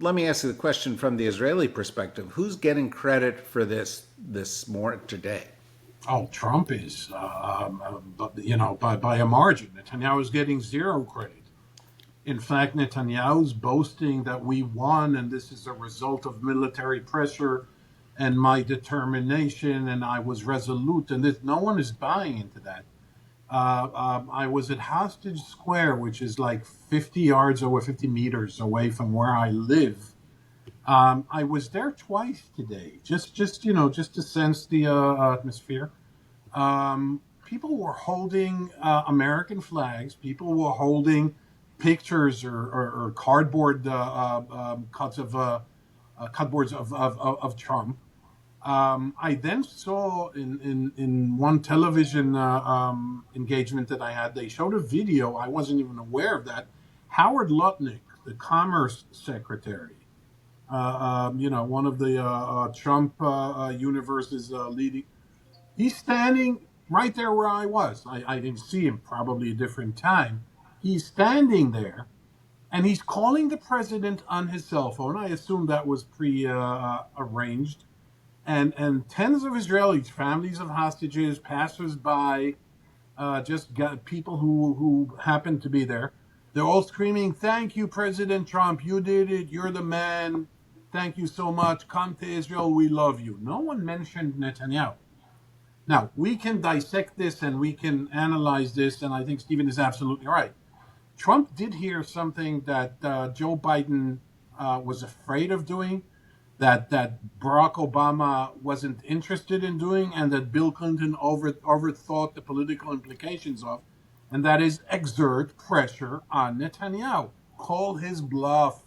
let me ask you the question from the Israeli perspective. Who's getting credit for this more today? Oh, Trump is, by a margin. Netanyahu is getting zero credit. In fact, Netanyahu's boasting that we won and this is a result of military pressure and my determination and I was resolute. And this, no one is buying into that. I was at Hostage Square, which is like 50 yards or 50 meters away from where I live. I was there twice today, just to sense the atmosphere. People were holding American flags. People were holding pictures or cardboard cuts of cardboards of Trump. I then saw in one television engagement that I had, they showed a video. I wasn't even aware of that. Howard Lutnick, the Commerce Secretary, one of the Trump universe's leading. He's standing right there where I was. I didn't see him, probably a different time. He's standing there, and he's calling the president on his cell phone. I assume that was pre-arranged. And tens of Israelis, families of hostages, passersby, just got people who happened to be there. They're all screaming, "Thank you, President Trump. You did it. You're the man. Thank you so much. Come to Israel. We love you." No one mentioned Netanyahu. Now, we can dissect this and we can analyze this, and I think Stephen is absolutely right. Trump did hear something that Joe Biden was afraid of doing, that Barack Obama wasn't interested in doing, and that Bill Clinton overthought the political implications of, and that is exert pressure on Netanyahu. Call his bluff.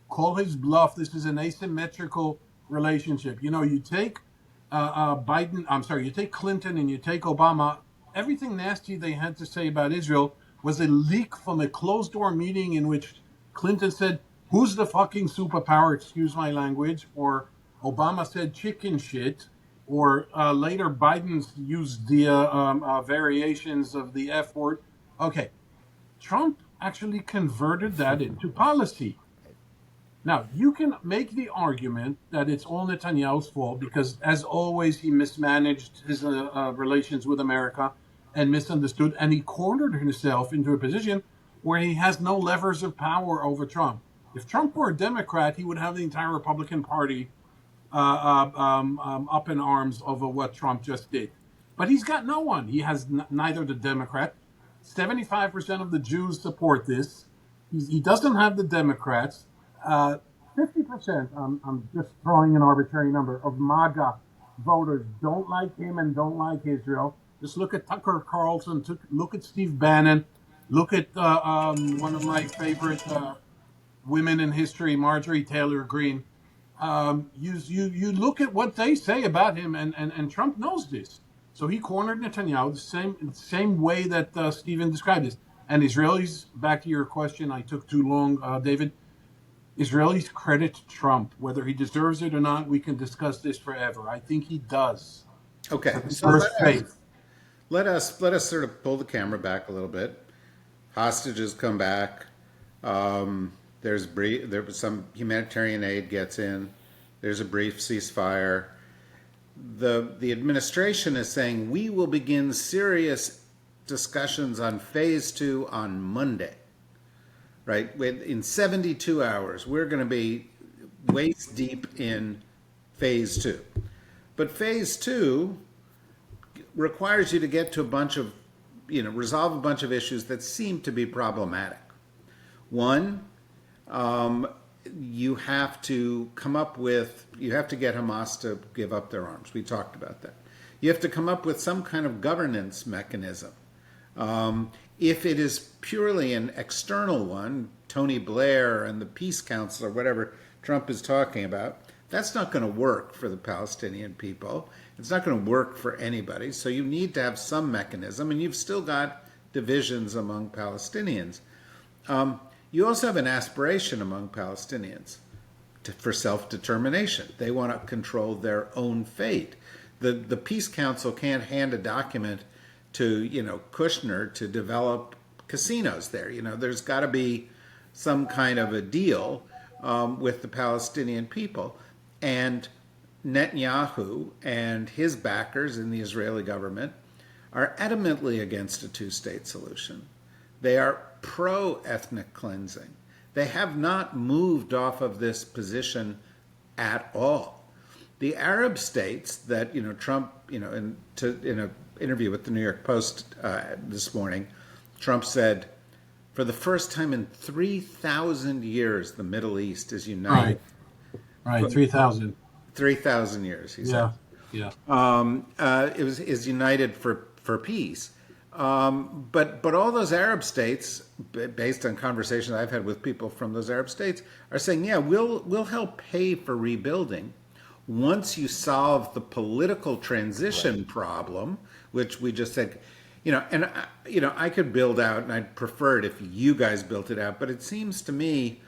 Call his bluff. This is an asymmetrical relationship. You take you take Clinton and you take Obama. Everything nasty they had to say about Israel was a leak from a closed door meeting in which Clinton said, "Who's the fucking superpower?" Excuse my language. Or Obama said chicken shit. Or later Biden's used the variations of the F word. Okay, Trump actually converted that into policy. Now, you can make the argument that it's all Netanyahu's fault because, as always, he mismanaged his relations with America and misunderstood, and he cornered himself into a position where he has no levers of power over Trump. If Trump were a Democrat, he would have the entire Republican Party up in arms over what Trump just did. But he's got no one. He has neither the Democrat. 75% of the Jews support this. He doesn't have the Democrats. 50%, I'm just throwing an arbitrary number, of MAGA voters don't like him and don't like Israel. Just look at Tucker Carlson, look at Steve Bannon, look at one of my favorite women in history, Marjorie Taylor Greene. You look at what they say about him, and Trump knows this. So he cornered Netanyahu the same way that Stephen described this. And Israelis, back to your question, I took too long, David. Israelis credit Trump. Whether he deserves it or not, we can discuss this forever. I think he does. Okay, so First faith. let us sort of pull the camera back a little bit. Hostages come back. There was some humanitarian aid gets in. There's a brief ceasefire. The administration is saying we will begin serious discussions on phase 2 on Monday. Right? In 72 hours, we're going to be waist deep in phase 2. But phase 2 requires you to get to resolve a bunch of issues that seem to be problematic. One, you have to get Hamas to give up their arms. We talked about that. You have to come up with some kind of governance mechanism. If it is purely an external one, Tony Blair and the Peace Council or whatever Trump is talking about, that's not going to work for the Palestinian people. It's not going to work for anybody. So you need to have some mechanism, and you've still got divisions among Palestinians. You also have an aspiration among Palestinians for self-determination. They want to control their own fate. The Peace Council can't hand a document to Kushner to develop casinos there. There's got to be some kind of a deal with the Palestinian people. And Netanyahu and his backers in the Israeli government are adamantly against a two-state solution. They are pro-ethnic cleansing. They have not moved off of this position at all. The Arab states that Trump, in an interview with the New York Post this morning, Trump said, for the first time in 3,000 years, the Middle East is united. Right, 3,000. 3,000 years, he said. Yeah. Is united for peace. But all those Arab states, based on conversations I've had with people from those Arab states, are saying, yeah, we'll help pay for rebuilding once you solve the political transition problem, which we just said, I could build out, and I'd prefer it if you guys built it out, but it seems to me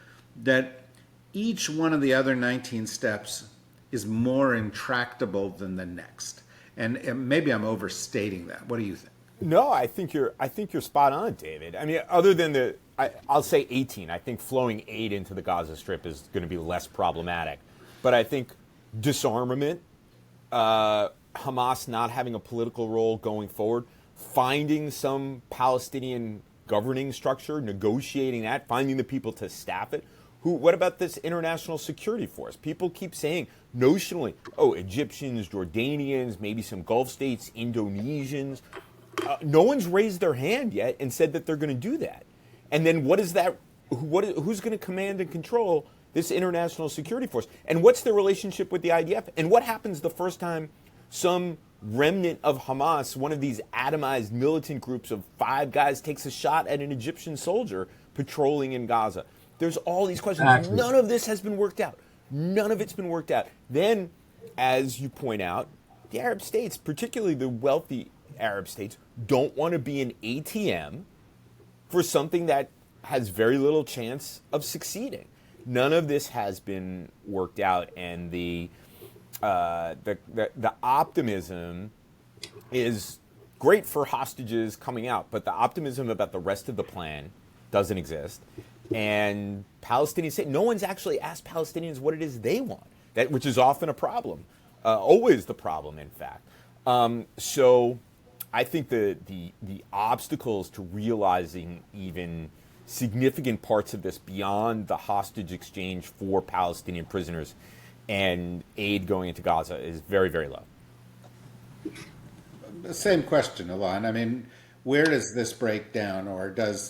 that each one of the other 19 steps is more intractable than the next. And maybe I'm overstating that. What do you think? No, I think you're spot on, David. I mean, other than I'll say 18. I think flowing aid into the Gaza Strip is going to be less problematic. But I think disarmament, Hamas not having a political role going forward, finding some Palestinian governing structure, negotiating that, finding the people to staff it. What about this international security force? People keep saying notionally, Egyptians, Jordanians, maybe some Gulf states, Indonesians. No one's raised their hand yet and said that they're going to do that. And then what is that? Who's going to command and control this international security force? And what's the relationship with the IDF? And what happens the first time some remnant of Hamas, one of these atomized militant groups of 5 guys, takes a shot at an Egyptian soldier patrolling in Gaza? There's all these questions. Exactly. None of this has been worked out. None of it's been worked out. Then, as you point out, the Arab states, particularly the wealthy Arab states, don't want to be an ATM for something that has very little chance of succeeding. None of this has been worked out, and the optimism is great for hostages coming out, but the optimism about the rest of the plan doesn't exist. And Palestinians say no one's actually asked Palestinians what it is they want, which is often a problem, always the problem, in fact. So I think the obstacles to realizing even significant parts of this beyond the hostage exchange for Palestinian prisoners and aid going into Gaza is very, very low. The same question, Alon. I mean, where does this break down, or does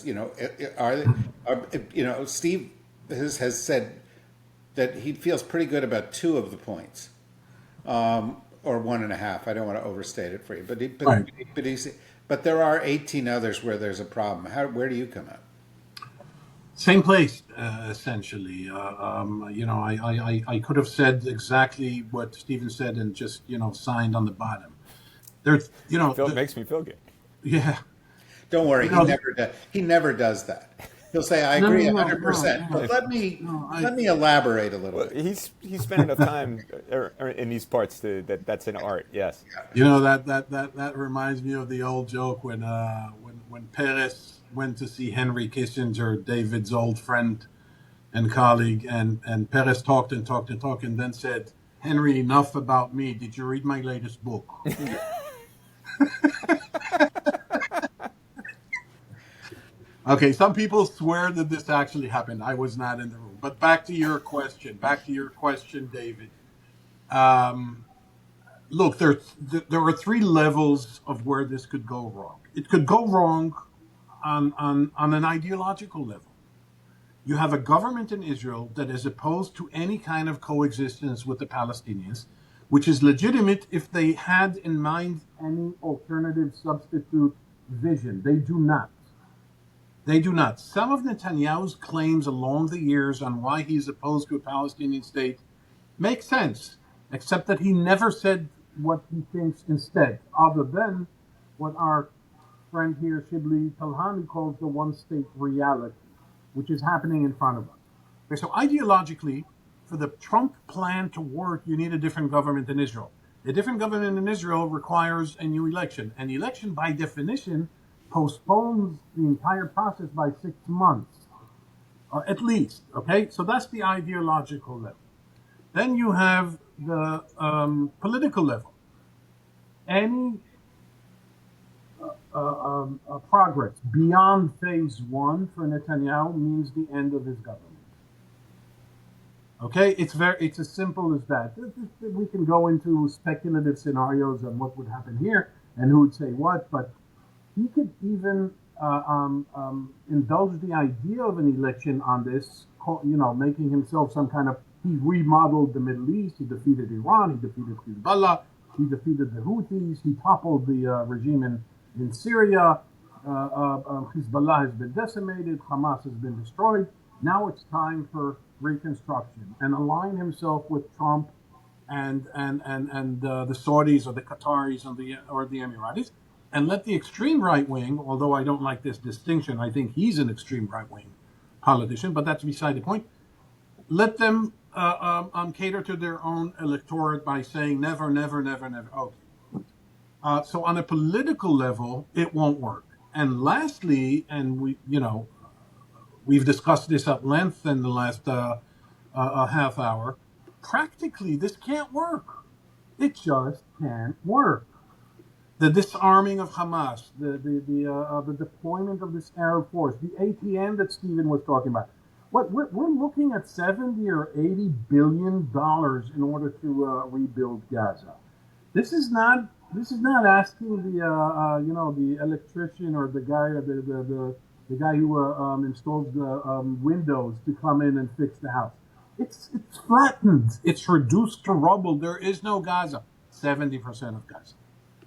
Steve has said that he feels pretty good about 2 of the points, or 1.5. I don't want to overstate it for you, but there are 18 others where there's a problem. Where do you come out? Same place, essentially. I could have said exactly what Stephen said and just signed on the bottom. There's It makes me feel good. Yeah. Don't worry, he never does that. He'll say, "I agree 100%." But let me elaborate a little bit. He's spent enough time in these parts that's an art. Yes. That reminds me of the old joke when Peres went to see Henry Kissinger, David's old friend and colleague, and Peres talked and then said, "Henry, enough about me. Did you read my latest book?" Okay, some people swear that this actually happened. I was not in the room. But back to your question, David. Look, there are 3 levels of where this could go wrong. It could go wrong on an ideological level. You have a government in Israel that is opposed to any kind of coexistence with the Palestinians, which is legitimate if they had in mind any alternative substitute vision. They do not. Some of Netanyahu's claims along the years on why he's opposed to a Palestinian state make sense, except that he never said what he thinks instead, other than what our friend here, Shibli Talhani, calls the one-state reality, which is happening in front of us. Okay, so ideologically, for the Trump plan to work, you need a different government in Israel. A different government in Israel requires a new election. An election, by definition, postpones the entire process by 6 months. at least. Okay, so that's the ideological level. Then you have the political level. Any progress beyond phase one for Netanyahu means the end of his government. Okay, it's as simple as that. We can go into speculative scenarios on what would happen here and who would say what, but he could even indulge the idea of an election on this, making himself some kind of. He remodeled the Middle East. He defeated Iran. He defeated Hezbollah. He defeated the Houthis. He toppled the regime in Syria. Hezbollah has been decimated. Hamas has been destroyed. Now it's time for reconstruction and align himself with Trump and the Saudis or the Qataris or the Emiratis, and let the extreme right wing, although I don't like this distinction, I think he's an extreme right wing politician, but that's beside the point. Let them cater to their own electorate by saying never, never, never, never. Okay. So on a political level, it won't work. And lastly, and we've discussed this at length in the last half hour. Practically, this can't work. It just can't work. The disarming of Hamas, the deployment of this Arab force, the ATM that Stephen was talking about. We're looking at $70 or $80 billion in order to rebuild Gaza. This is not asking the electrician or the guy who installs the windows to come in and fix the house. It's flattened. It's reduced to rubble. There is no Gaza. 70% of Gaza.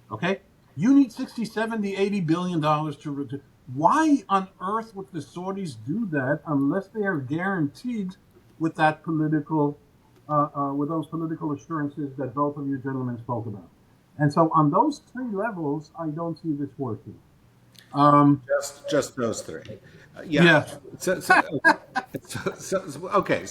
Okay? You need 60, 70, 80 billion dollars to. Why on earth would the Saudis do that unless they are guaranteed with that political, with those political assurances that both of you gentlemen spoke about? And so on those three levels, I don't see this working. Just those three. Yeah. Okay.